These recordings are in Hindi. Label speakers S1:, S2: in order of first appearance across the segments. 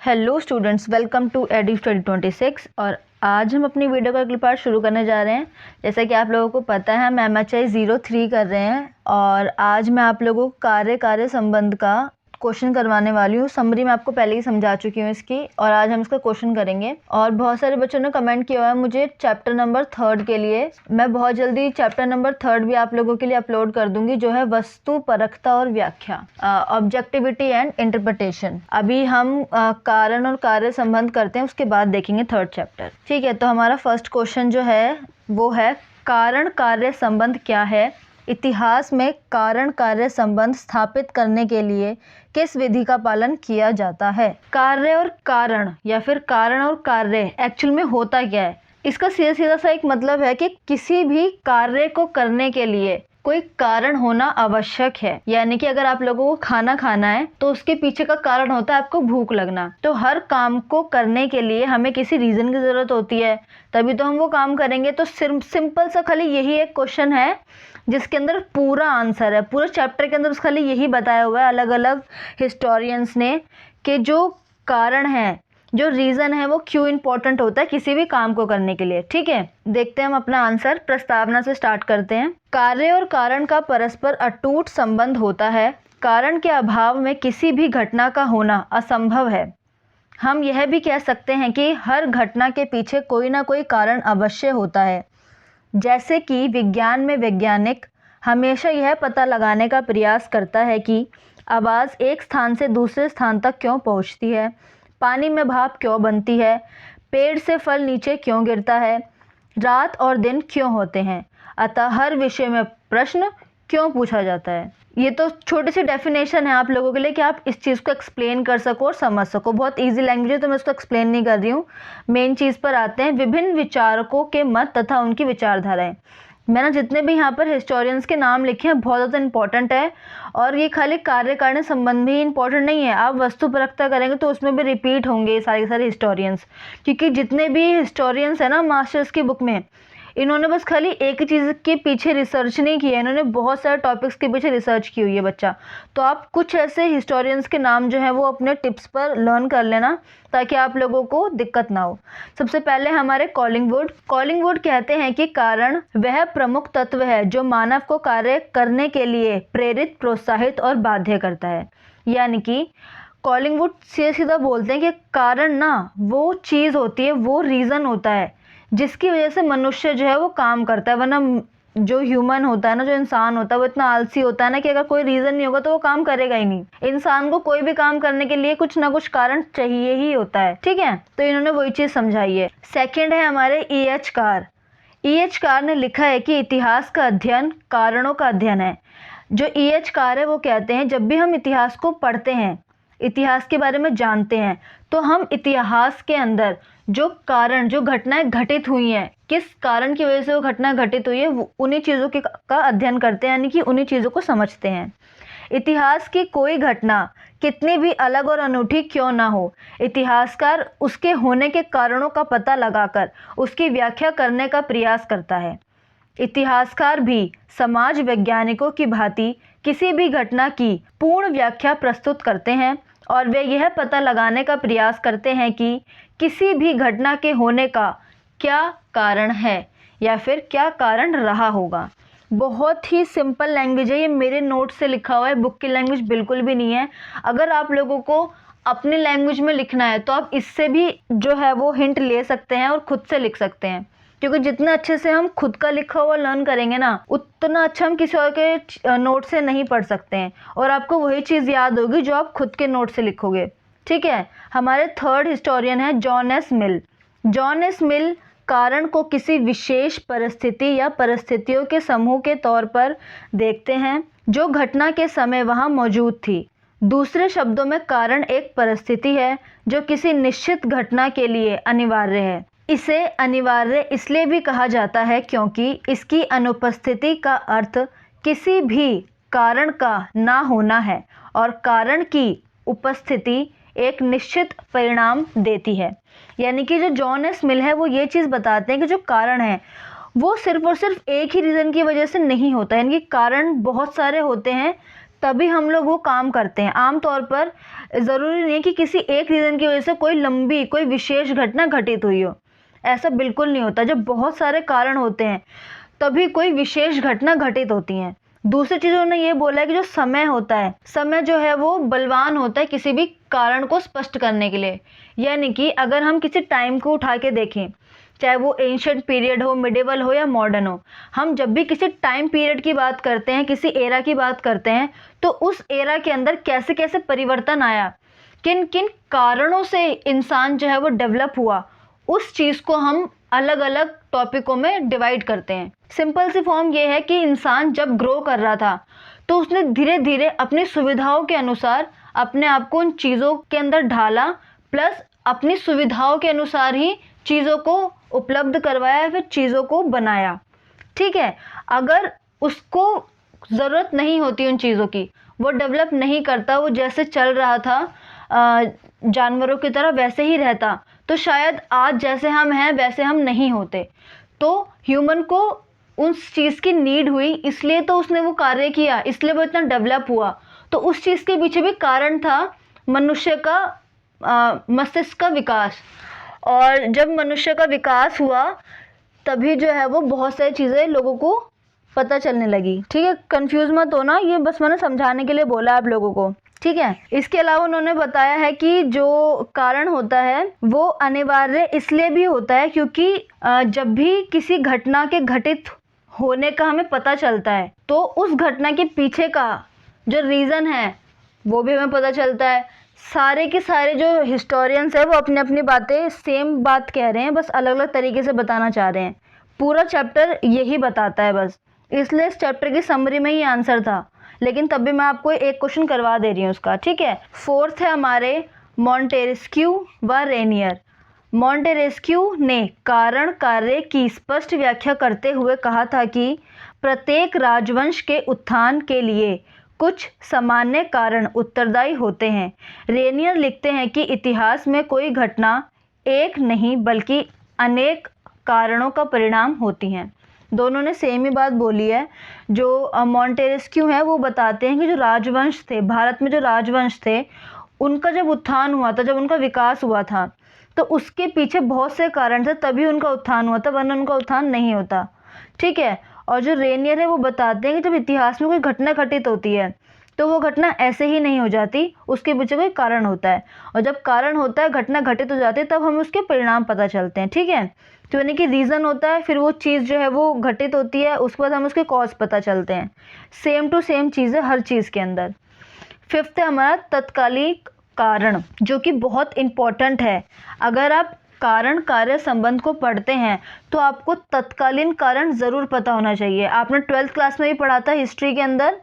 S1: Hello students, welcome to edu study 26। और आज हम अपनी वीडियो का अगली पार्ट शुरू करने जा रहे हैं। जैसा कि आप लोगों को पता है, हम MHI 03 कर रहे हैं और आज मैं आप लोगों को कार्य संबंध का क्वेश्चन करवाने वाली हूँ। समरी मैं आपको पहले ही समझा चुकी हूँ इसकी, और आज हम इसका क्वेश्चन करेंगे। और बहुत सारे बच्चों ने कमेंट किया हुआ है मुझे चैप्टर नंबर 3 के लिए। मैं बहुत जल्दी चैप्टर नंबर 3 भी आप लोगों के लिए अपलोड कर दूंगी, जो है वस्तु परखता और व्याख्या, ऑब्जेक्टिविटी एंड इंटरप्रिटेशन। अभी हम कारण और कार्य संबंध करते हैं, उसके बाद देखेंगे 3rd चैप्टर। ठीक है, तो हमारा फर्स्ट क्वेश्चन जो है वो है कारण कार्य संबंध क्या है। इतिहास में कारण कार्य संबंध स्थापित करने के लिए किस विधि का पालन किया जाता है। कार्य और कारण या फिर कारण और कार्य एक्चुअल में होता क्या है, इसका सीधा सीधा सा एक मतलब है कि किसी भी कार्य को करने के लिए कोई कारण होना आवश्यक है। यानी कि अगर आप लोगों को खाना खाना है तो उसके पीछे का कारण होता है आपको भूख लगना। तो हर काम को करने के लिए हमें किसी रीजन की जरूरत होती है, तभी तो हम वो काम करेंगे। तो सिंपल सा खाली यही एक क्वेश्चन है जिसके अंदर पूरा आंसर है। पूरे चैप्टर के अंदर उस खाली यही बताया हुआ है अलग अलग हिस्टोरियंस ने कि जो कारण है, जो रीज़न है, वो क्यों इम्पोर्टेंट होता है किसी भी काम को करने के लिए। ठीक है, देखते हैं हम अपना आंसर। प्रस्तावना से स्टार्ट करते हैं। कार्य और कारण का परस्पर अटूट संबंध होता है। कारण के अभाव में किसी भी घटना का होना असंभव है। हम यह भी कह सकते हैं कि हर घटना के पीछे कोई ना कोई कारण अवश्य होता है। जैसे कि विज्ञान में वैज्ञानिक हमेशा यह पता लगाने का प्रयास करता है कि आवाज़ एक स्थान से दूसरे स्थान तक क्यों पहुंचती है, पानी में भाप क्यों बनती है, पेड़ से फल नीचे क्यों गिरता है, रात और दिन क्यों होते हैं, अतः हर विषय में प्रश्न क्यों पूछा जाता है। ये तो छोटी सी डेफिनेशन है आप लोगों के लिए कि आप इस चीज़ को एक्सप्लेन कर सको और समझ सको। बहुत इजी लैंग्वेज है तो मैं इसको एक्सप्लेन नहीं कर रही हूँ। मेन चीज़ पर आते हैं। विभिन्न विचारकों के मत तथा उनकी विचारधाराएं। मैंने जितने भी यहाँ पर हिस्टोरियंस के नाम लिखे हैं बहुत ज़्यादा इंपॉर्टेंट है। और ये खाली कार्य कारण संबंध भी इंपॉर्टेंट नहीं है, आप वस्तु परखता करेंगे तो उसमें भी रिपीट होंगे सारे के सारे हिस्टोरियंस। क्योंकि जितने भी हिस्टोरियंस है ना मास्टर्स की बुक में, इन्होंने बस खाली एक ही चीज़ के पीछे रिसर्च नहीं किया, इन्होंने बहुत सारे टॉपिक्स के पीछे रिसर्च की हुई है बच्चा। तो आप कुछ ऐसे हिस्टोरियंस के नाम जो है वो अपने टिप्स पर लर्न कर लेना ताकि आप लोगों को दिक्कत ना हो। सबसे पहले हमारे कॉलिंगवुड कहते हैं कि कारण वह प्रमुख तत्व है जो मानव को कार्य करने के लिए प्रेरित, प्रोत्साहित और बाध्य करता है। यानी कि कॉलिंगवुड सीधा बोलते हैं कि कारण ना वो चीज़ होती है, वो रीज़न होता है जिसकी वजह से मनुष्य जो है वो काम करता है। वरना जो ह्यूमन होता है ना, जो इंसान होता है, वो इतना आलसी होता है ना कि अगर कोई रीज़न नहीं होगा तो वो काम करेगा ही नहीं। इंसान को कोई भी काम करने के लिए कुछ ना कुछ कारण चाहिए ही होता है। ठीक है, तो इन्होंने वही चीज़ समझाई है। सेकेंड है हमारे E.H. कार। E.H. कार ने लिखा है कि इतिहास का अध्ययन कारणों का अध्ययन है। जो E.H. कार है वो कहते हैं जब भी हम इतिहास को पढ़ते हैं, इतिहास के बारे में जानते हैं, तो हम इतिहास के अंदर जो कारण, जो घटनाएं घटित हुई हैं, किस कारण की वजह से वो घटना घटित हुई है, उन्हीं चीज़ों का अध्ययन करते हैं, यानी कि उन्हीं चीज़ों को समझते हैं। इतिहास की कोई घटना कितनी भी अलग और अनूठी क्यों ना हो, इतिहासकार उसके होने के कारणों का पता लगाकर उसकी व्याख्या करने का प्रयास करता है। इतिहासकार भी समाज वैज्ञानिकों की भांति किसी भी घटना की पूर्ण व्याख्या प्रस्तुत करते हैं और वे यह पता लगाने का प्रयास करते हैं कि किसी भी घटना के होने का क्या कारण है या फिर क्या कारण रहा होगा। बहुत ही सिंपल लैंग्वेज है, ये मेरे नोट से लिखा हुआ है, बुक की लैंग्वेज बिल्कुल भी नहीं है। अगर आप लोगों को अपनी लैंग्वेज में लिखना है तो आप इससे भी जो है वो हिंट ले सकते हैं और खुद से लिख सकते हैं। क्योंकि जितना अच्छे से हम खुद का लिखा हुआ लर्न करेंगे ना, उतना अच्छा हम किसी और के नोट से नहीं पढ़ सकते हैं, और आपको वही चीज़ याद होगी जो आप खुद के नोट से लिखोगे। ठीक है, हमारे 3rd हिस्टोरियन है जॉन एस मिल। जॉन एस मिल कारण को किसी विशेष परिस्थिति या परिस्थितियों के समूह के तौर पर देखते हैं जो घटना के समय वहाँ मौजूद थी। दूसरे शब्दों में कारण एक परिस्थिति है जो किसी निश्चित घटना के लिए अनिवार्य है। इसे अनिवार्य इसलिए भी कहा जाता है क्योंकि इसकी अनुपस्थिति का अर्थ किसी भी कारण का ना होना है और कारण की उपस्थिति एक निश्चित परिणाम देती है। यानी कि जो जॉन एस मिल है वो ये चीज़ बताते हैं कि जो कारण है वो सिर्फ और सिर्फ एक ही रीज़न की वजह से नहीं होता है, यानी कि कारण बहुत सारे होते हैं तभी हम लोग वो काम करते हैं। आमतौर पर ज़रूरी नहीं है कि किसी एक रीज़न की वजह से कोई लंबी कोई विशेष घटना घटित हुई हो, ऐसा बिल्कुल नहीं होता। जब बहुत सारे कारण होते हैं तभी कोई विशेष घटना घटित होती है। दूसरी चीज़ उन्होंने ये बोला है कि जो समय होता है, समय जो है वो बलवान होता है किसी भी कारण को स्पष्ट करने के लिए। यानी कि अगर हम किसी टाइम को उठा के देखें, चाहे वो एंशिएंट पीरियड हो, मिडिवल हो या मॉडर्न हो, हम जब भी किसी टाइम पीरियड की बात करते हैं, किसी एरा की बात करते हैं, तो उस एरा के अंदर कैसे कैसे परिवर्तन आया, किन किन कारणों से इंसान जो है वो डेवलप हुआ, उस चीज़ को हम अलग अलग टॉपिकों में डिवाइड करते हैं। सिंपल सी फॉर्म ये है कि इंसान जब ग्रो कर रहा था तो उसने धीरे धीरे अपनी सुविधाओं के अनुसार अपने आप को उन चीज़ों के अंदर ढाला, प्लस अपनी सुविधाओं के अनुसार ही चीज़ों को उपलब्ध करवाया, फिर चीज़ों को बनाया। ठीक है, अगर उसको ज़रूरत नहीं होती उन चीज़ों की, वो डेवलप नहीं करता, वो जैसे चल रहा था जानवरों की तरह वैसे ही रहता, तो शायद आज जैसे हम हैं वैसे हम नहीं होते। तो ह्यूमन को उस चीज़ की नीड हुई, इसलिए तो उसने वो कार्य किया, इसलिए वो इतना डेवलप हुआ। तो उस चीज़ के पीछे भी कारण था मनुष्य का मस्तिष्क का विकास। और जब मनुष्य का विकास हुआ तभी जो है वो बहुत सारी चीज़ें लोगों को पता चलने लगी। ठीक है, कंफ्यूज मत होना, ये बस मैंने समझाने के लिए बोला आप लोगों को। ठीक है, इसके अलावा उन्होंने बताया है कि जो कारण होता है वो अनिवार्य इसलिए भी होता है क्योंकि जब भी किसी घटना के घटित होने का हमें पता चलता है तो उस घटना के पीछे का जो रीज़न है वो भी हमें पता चलता है। सारे के सारे जो हिस्टोरियंस है वो अपनी अपनी बातें सेम बात कह रहे हैं, बस अलग अलग तरीके से बताना चाह रहे हैं। पूरा चैप्टर यही बताता है बस, इसलिए इस चैप्टर की समरी में ही आंसर था, लेकिन तब भी मैं आपको एक क्वेश्चन करवा दे रही हूँ उसका। ठीक है, फोर्थ है हमारे मॉन्टेस्क्यू व रेनियर। मॉन्टेस्क्यू ने कारण कार्य की स्पष्ट व्याख्या करते हुए कहा था कि प्रत्येक राजवंश के उत्थान के लिए कुछ सामान्य कारण उत्तरदायी होते हैं। रेनियर लिखते हैं कि इतिहास में कोई घटना एक नहीं बल्कि अनेक कारणों का परिणाम होती हैं। दोनों ने सेम ही बात बोली है। जो मॉन्टेस्क्यू है वो बताते हैं कि जो राजवंश थे, भारत में जो राजवंश थे, उनका जब उत्थान हुआ था, जब उनका विकास हुआ था, तो उसके पीछे बहुत से कारण थे, तभी उनका उत्थान हुआ था, वरना उनका उत्थान नहीं होता। ठीक है, और जो रेनियर है वो बताते हैं कि जब इतिहास में कोई घटना घटित होती है तो वो घटना ऐसे ही नहीं हो जाती, उसके पीछे कोई कारण होता है, और जब कारण होता है, घटना घटित हो जाती है, तब हमें उसके परिणाम पता चलते हैं। ठीक है, तो यानी कि रीज़न होता है, फिर वो चीज़ जो है वो घटित होती है, उसके बाद हमें उसके कॉज पता चलते हैं। सेम टू सेम चीज़ है हर चीज़ के अंदर। फिफ्थ है हमारा तत्कालीन कारण, जो कि बहुत इम्पॉर्टेंट है। अगर आप कारण कार्य संबंध को पढ़ते हैं तो आपको तत्कालीन कारण ज़रूर पता होना चाहिए। आपने 12th क्लास में भी पढ़ा था हिस्ट्री के अंदर,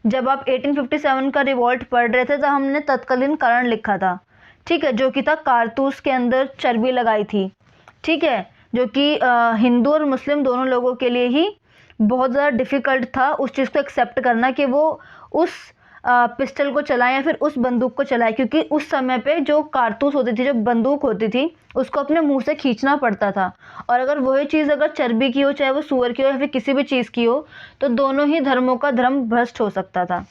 S1: जब आप 1857 का रिवॉल्ट पढ़ रहे थे तो हमने तत्कालीन कारण लिखा था। ठीक है, जो कि था कारतूस के अंदर चर्बी लगाई थी। ठीक है, जो कि हिंदू और मुस्लिम दोनों लोगों के लिए ही बहुत ज़्यादा डिफ़िकल्ट था उस चीज़ को एक्सेप्ट करना कि वो उस पिस्टल को चलाएं या फिर उस बंदूक को चलाएं, क्योंकि उस समय पे जो कारतूस होती थी, जो बंदूक होती थी, उसको अपने मुंह से खींचना पड़ता था, और अगर वही चीज़ अगर चर्बी की हो, चाहे वो सूअर की हो या फिर किसी भी चीज़ की हो, तो दोनों ही धर्मों का धर्म भ्रष्ट हो सकता था।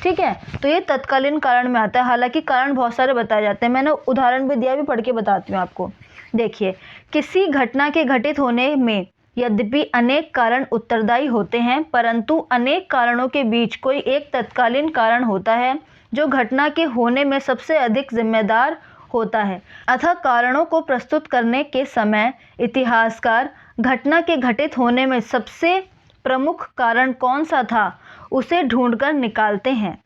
S1: ठीक है, तो ये तत्कालीन कारण में आता है। हालांकि कारण बहुत सारे बताए जाते हैं, मैंने उदाहरण भी दिया, भी पढ़ के बताती हूँ आपको। देखिए, किसी घटना के घटित होने में यद्यपि अनेक कारण उत्तरदायी होते हैं, परंतु अनेक कारणों के बीच कोई एक तत्कालीन कारण होता है जो घटना के होने में सबसे अधिक जिम्मेदार होता है। अतः कारणों को प्रस्तुत करने के समय इतिहासकार घटना के घटित होने में सबसे प्रमुख कारण कौन सा था उसे ढूंढकर निकालते हैं।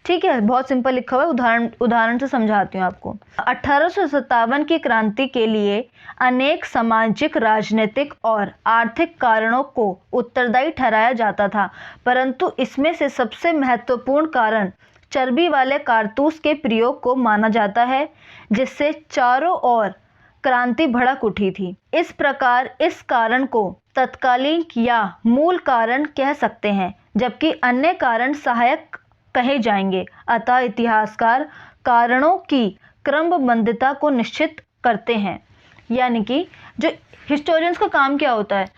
S1: ठीक है, बहुत सिंपल लिखा हुआ है, उदाहरण से समझाती हूँ आपको। 1857 की क्रांति के लिए अनेक सामाजिक, राजनीतिक और आर्थिक कारणों को उत्तरदायी ठहराया जाता था, परंतु इसमें से सबसे महत्वपूर्ण कारण चर्बी वाले कारतूस के प्रयोग को माना जाता है, जिससे चारों ओर क्रांति भड़क उठी थी। इस प्रकार इस कारण को तत्कालीन या मूल कारण कह सकते हैं, जबकि अन्य कारण सहायक कहे जाएंगे। अतः इतिहासकार कारणों की क्रमबद्धता को निश्चित करते हैं। यानी कि जो हिस्टोरियंस का काम क्या होता है,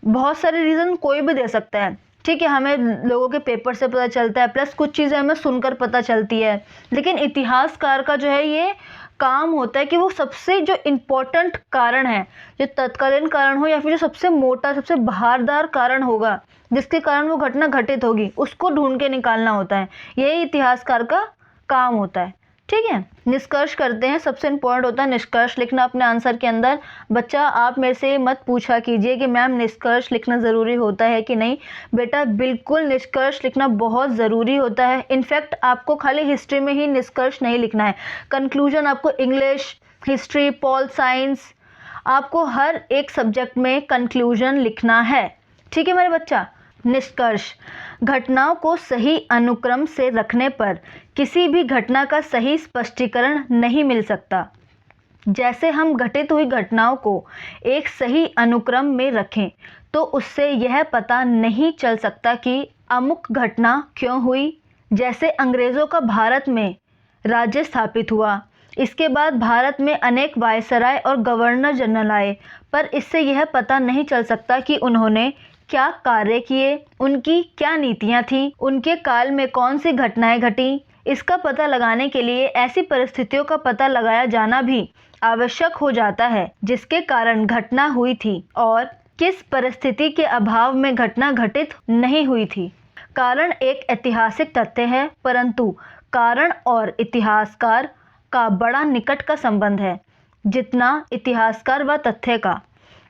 S1: बहुत सारे रीज़न कोई भी दे सकता है, ठीक है, हमें लोगों के पेपर से पता चलता है, प्लस कुछ चीज़ें हमें सुनकर पता चलती है। लेकिन इतिहासकार का जो है ये काम होता है कि वो सबसे जो इम्पोर्टेंट कारण है, जो तत्कालीन कारण हो या फिर जो सबसे मोटा, सबसे बहारदार कारण होगा जिसके कारण वो घटना घटित होगी, उसको ढूंढ के निकालना होता है। यही इतिहासकार का काम होता है। ठीक है, निष्कर्ष करते हैं। सबसे इम्पोर्टेंट होता है निष्कर्ष लिखना अपने आंसर के अंदर। बच्चा आप मेरे से मत पूछा कीजिए कि मैम निष्कर्ष लिखना ज़रूरी होता है कि नहीं। बेटा बिल्कुल निष्कर्ष लिखना बहुत ज़रूरी होता है। इनफैक्ट आपको खाली हिस्ट्री में ही निष्कर्ष नहीं लिखना है, कंक्लूजन आपको इंग्लिश, हिस्ट्री, पॉल साइंस, आपको हर एक सब्जेक्ट में कंक्लूजन लिखना है। ठीक है मेरे बच्चा। निष्कर्ष, घटनाओं को सही अनुक्रम से रखने पर किसी भी घटना का सही स्पष्टीकरण नहीं मिल सकता। जैसे हम घटित हुई घटनाओं को एक सही अनुक्रम में रखें तो उससे यह पता नहीं चल सकता कि अमुक घटना क्यों हुई। जैसे अंग्रेज़ों का भारत में राज्य स्थापित हुआ, इसके बाद भारत में अनेक वायसराय और गवर्नर जनरल आए, पर इससे यह पता नहीं चल सकता कि उन्होंने क्या कार्य किए, उनकी क्या नीतियां थीं, उनके काल में कौन सी घटनाएं घटी। इसका पता लगाने के लिए ऐसी परिस्थितियों का पता लगाया जाना भी आवश्यक हो जाता है जिसके कारण घटना हुई थी और किस परिस्थिति के अभाव में घटना घटित नहीं हुई थी। कारण एक ऐतिहासिक तथ्य है, परंतु कारण और इतिहासकार का बड़ा निकट का संबंध है, जितना इतिहासकार व तथ्य का।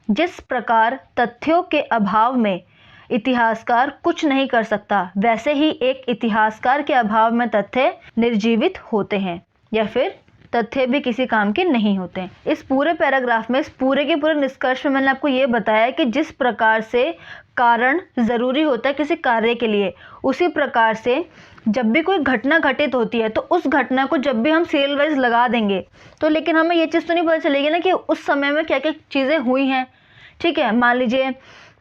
S1: जिस प्रकार तथ्यों के अभाव में इतिहासकार कुछ नहीं कर सकता, वैसे ही एक इतिहासकार के अभाव में तथ्य निर्जीवित होते हैं या फिर तथ्य भी किसी काम के नहीं होते हैं। इस पूरे पैराग्राफ में, इस पूरे के पूरे निष्कर्ष में मैंने आपको ये बताया कि जिस प्रकार से कारण ज़रूरी होता है किसी कार्य के लिए, उसी प्रकार से जब भी कोई घटना घटित होती है तो उस घटना को जब भी हम सीरियल वाइज लगा देंगे तो लेकिन हमें ये चीज़ तो नहीं पता चलेगी ना कि उस समय में क्या क्या चीज़ें हुई हैं। ठीक है, मान लीजिए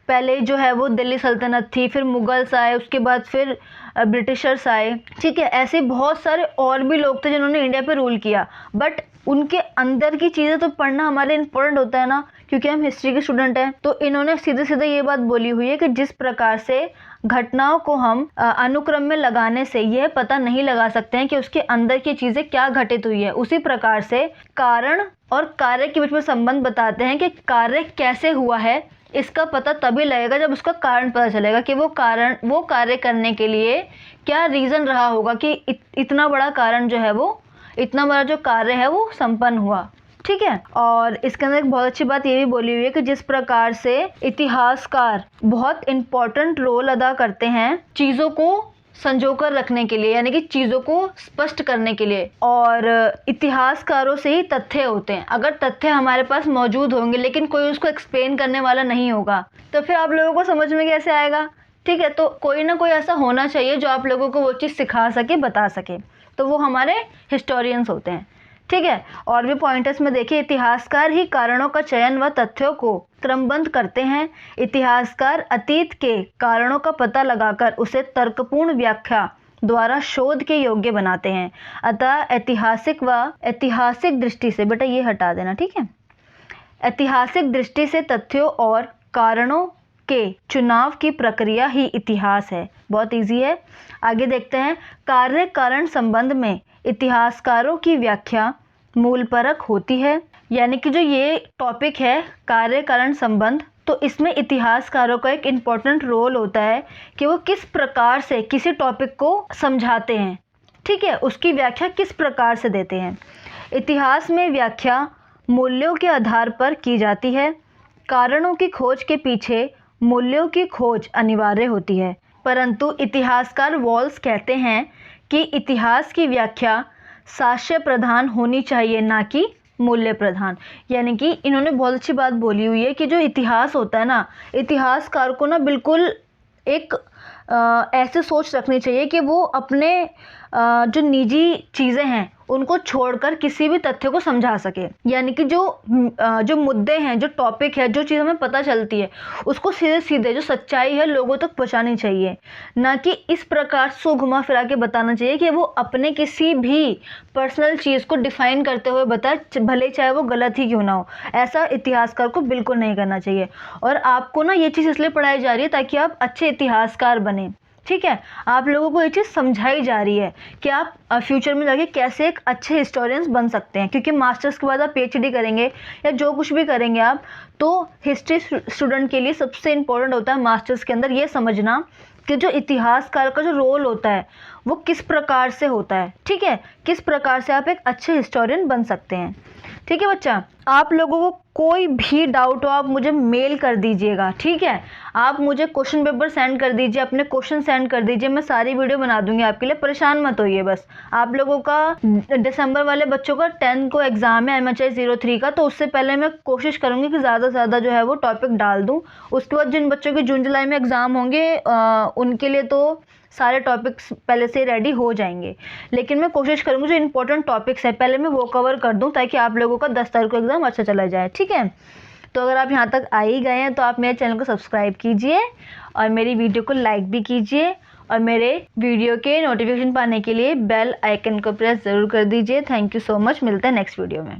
S1: पहले जो है वो दिल्ली सल्तनत थी, फिर मुगल्स आए, उसके बाद फिर ब्रिटिशर्स आए। ठीक है, ऐसे बहुत सारे और भी लोग थे जिन्होंने इंडिया पे रूल किया, बट उनके अंदर की चीज़ें तो पढ़ना हमारे इम्पोर्टेंट होता है ना, क्योंकि हम हिस्ट्री के स्टूडेंट हैं। तो इन्होंने सीधे सीधे ये बात बोली हुई है कि जिस प्रकार से घटनाओं को हम अनुक्रम में लगाने से यह पता नहीं लगा सकते हैं कि उसके अंदर की चीज़ें क्या घटित हुई है, उसी प्रकार से कारण और कार्य के बीच में संबंध बताते हैं कि कार्य कैसे हुआ है। इसका पता तभी लगेगा जब उसका कारण पता चलेगा कि वो कार्य करने के लिए क्या रीज़न रहा होगा कि इतना बड़ा कारण जो है वो, इतना बड़ा जो कार्य है वो संपन्न हुआ। ठीक है, और इसके अंदर एक बहुत अच्छी बात ये भी बोली हुई है कि जिस प्रकार से इतिहासकार बहुत इम्पोर्टेंट रोल अदा करते हैं चीज़ों को संजोकर रखने के लिए, यानी कि चीज़ों को स्पष्ट करने के लिए, और इतिहासकारों से ही तथ्य होते हैं। अगर तथ्य हमारे पास मौजूद होंगे लेकिन कोई उसको एक्सप्लेन करने वाला नहीं होगा तो फिर आप लोगों को समझ में कैसे आएगा। ठीक है, तो कोई ना कोई ऐसा होना चाहिए जो आप लोगों को वो चीज़ सिखा सके, बता सके, तो वो हमारे हिस्टोरियंस होते हैं। ठीक है, और भी पॉइंटर्स में देखिए, इतिहासकार ही कारणों का चयन व तथ्यों को क्रमबद्ध करते हैं। इतिहासकार अतीत के कारणों का पता लगाकर उसे तर्कपूर्ण व्याख्या द्वारा शोध के योग्य बनाते हैं। अतः ऐतिहासिक दृष्टि से, बेटा ये हटा देना, ठीक है, ऐतिहासिक दृष्टि से तथ्यों और कारणों के चुनाव की प्रक्रिया ही इतिहास है। बहुत इजी है। आगे देखते हैं, कार्य कारण संबंध में इतिहासकारों की व्याख्या मूलपरक होती है। यानी कि जो ये टॉपिक है कार्य कारण संबंध, तो इसमें इतिहासकारों का एक इम्पॉर्टेंट रोल होता है कि वो किस प्रकार से किसी टॉपिक को समझाते हैं। ठीक है, उसकी व्याख्या किस प्रकार से देते हैं। इतिहास में व्याख्या मूल्यों के आधार पर की जाती है। कारणों की खोज के पीछे मूल्यों की खोज अनिवार्य होती है, परंतु इतिहासकार वॉल्स कहते हैं कि इतिहास की व्याख्या साक्ष्य प्रधान होनी चाहिए, ना कि मूल्य प्रधान। यानी कि इन्होंने बहुत अच्छी बात बोली हुई है कि जो इतिहास होता है ना, इतिहासकार को ना बिल्कुल एक ऐसे सोच रखनी चाहिए कि वो अपने जो निजी चीज़ें हैं उनको छोड़कर किसी भी तथ्य को समझा सके। यानी कि जो मुद्दे हैं, जो टॉपिक है, जो चीज़ हमें पता चलती है उसको सीधे सीधे जो सच्चाई है लोगों तक पहुँचानी चाहिए, ना कि इस प्रकार से घुमा फिरा के बताना चाहिए कि वो अपने किसी भी पर्सनल चीज़ को डिफाइन करते हुए बताए, भले चाहे वो गलत ही क्यों ना हो। ऐसा इतिहासकार को बिल्कुल नहीं करना चाहिए। और आपको ना ये चीज़ इसलिए पढ़ाई जा रही है ताकि आप अच्छे इतिहासकार बने, ठीक है। आप लोगों को ये चीज़ समझाई जा रही है कि आप फ्यूचर में जाके कैसे एक अच्छे हिस्टोरियंस बन सकते हैं, क्योंकि मास्टर्स के बाद आप पीएचडी करेंगे या जो कुछ भी करेंगे आप, तो हिस्ट्री स्टूडेंट के लिए सबसे इम्पोर्टेंट होता है मास्टर्स के अंदर ये समझना कि जो इतिहासकार का जो रोल होता है वो किस प्रकार से होता है, ठीक है, किस प्रकार से आप एक अच्छे हिस्टोरियन बन सकते हैं। ठीक है बच्चा, आप लोगों को कोई भी डाउट हो आप मुझे मेल कर दीजिएगा, ठीक है। आप मुझे क्वेश्चन पेपर सेंड कर दीजिए, अपने क्वेश्चन सेंड कर दीजिए, मैं सारी वीडियो बना दूंगी आपके लिए, परेशान मत होइए। बस आप लोगों का दिसंबर वाले बच्चों का 10 को एग्ज़ाम है MHI 03 का, तो उससे पहले मैं कोशिश करूँगी कि ज़्यादा से ज़्यादा जो है वो टॉपिक डाल दूँ। उसके बाद जिन बच्चों के जून जुलाई में एग्ज़ाम होंगे उनके लिए तो सारे टॉपिक्स पहले से रेडी हो जाएंगे, लेकिन मैं कोशिश करूँगी जो इंपॉर्टेंट टॉपिक्स है पहले मैं वो कवर कर दूँ ताकि आप लोगों का 10 तारीख को एग्ज़ाम अच्छा चला जाए, ठीक है। तो अगर आप यहाँ तक आ ही गए हैं तो आप मेरे चैनल को सब्सक्राइब कीजिए और मेरी वीडियो को लाइक भी कीजिए, और मेरे वीडियो के नोटिफिकेशन पाने के लिए बेल आइकन को प्रेस ज़रूर कर दीजिए। थैंक यू सो मच, मिलते हैं नेक्स्ट वीडियो में।